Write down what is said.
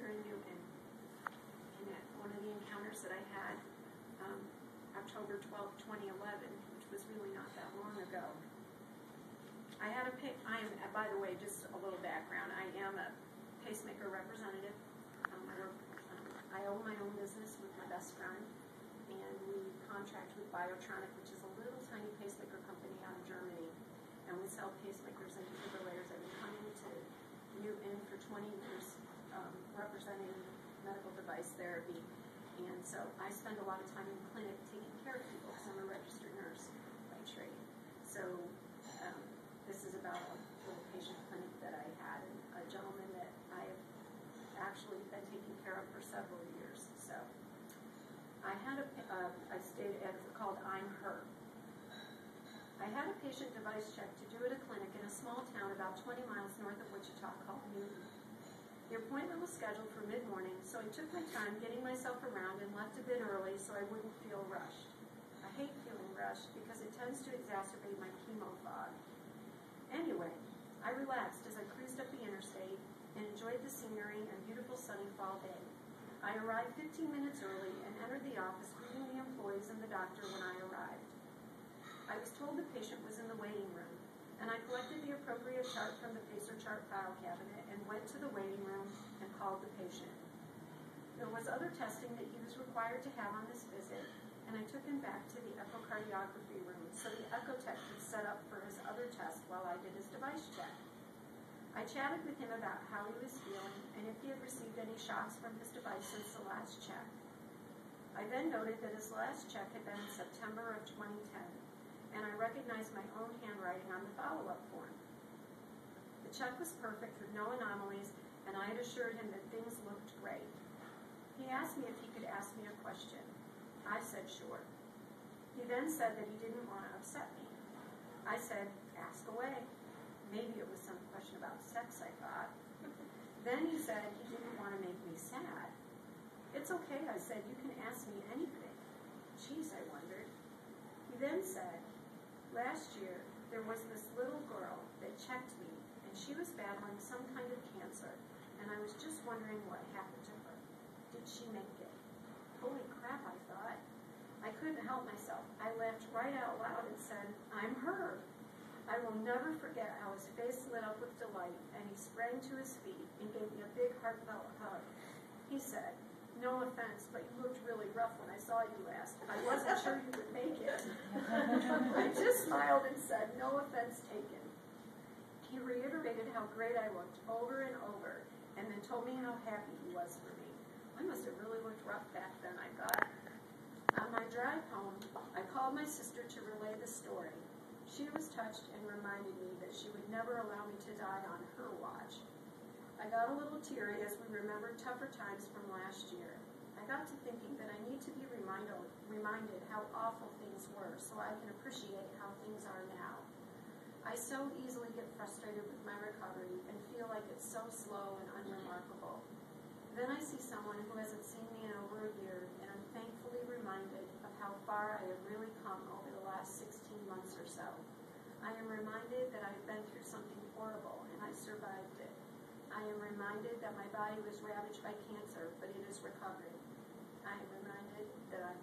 here in Newton. And at one of the encounters that I had, October 12, 2011, which was really not that long ago, I am, by the way, just a little background, I am a pacemaker representative. I own my own business with my best friend, and we contract with Biotronic, which is a little tiny pacemaker company out of Germany, and we sell pacemakers and defibrillators. I've been coming to Newton for 20 years, representing medical device therapy, and so I spend a lot of time in the clinic taking care of people because I'm a registered nurse by trade. So this is about a little patient clinic that I had, and a gentleman that I have actually been taking care of for several years. So I had I stayed at called I'm Her. I had a patient device check to do at a clinic in a small town about 20 miles north of Wichita called Newton. The appointment was scheduled for mid-morning, so I took my time getting myself around and left a bit early so I wouldn't feel rushed. I hate feeling rushed because it tends to exacerbate my chemo fog. Anyway, I relaxed as I cruised up the interstate and enjoyed the scenery and beautiful sunny fall day. I arrived 15 minutes early and entered the office greeting the employees and the doctor when I arrived. I was told the patient was in the waiting room, and I collected the appropriate chart from the Pacer chart file cabinet and went to the waiting room and called the patient. There was other testing that he was required to have on this visit, and I took him back to the echocardiography room so the echo tech could set up for his other test while I did his device check. I chatted with him about how he was feeling and if he had received any shocks from his device since the last check. I then noted that his last check had been in September of 2010, and I recognized my own handwriting on the follow-up form. The check was perfect with no anomalies, and I had assured him that things looked great. He asked me if he could ask me a question. I said sure. He then said that he didn't want to upset me. I said, ask away. Maybe it was some question about sex, I thought. Then he said he didn't want to make me sad. It's okay, I said, you can ask me anything. Geez, I wondered. He then said, last year there was this little girl that checked me, and she was battling some kind of cancer, and I was just wondering what happened to her. Did she make it? Holy crap, I thought. I couldn't help myself. I laughed right out loud and said, I'm her. I will never forget how his face lit up with delight, and he sprang to his feet and gave me a big heartfelt hug. He said, no offense, but you looked really rough when I saw you last. I wasn't sure you would make it. I just smiled and said, no offense taken. He reiterated how great I looked over and over, and then told me how happy he was for me. I must have really looked rough back then, I thought. On my drive home, I called my sister to relay the story. She was touched and reminded me that she would never allow me to die on her watch. I got a little teary as we remembered tougher times from last year. I got to thinking that I need to be reminded how awful things were so I can appreciate how things are now. I so easily get frustrated with my recovery and feel like it's so slow and unremarkable. Then I see someone who hasn't seen me in over a year, and I'm thankfully reminded of how far I have really come over the last 16 months or so. I am reminded that I've been through something horrible, and I survived it. I am reminded that my body was ravaged by cancer, but it is recovering. I am reminded that I'm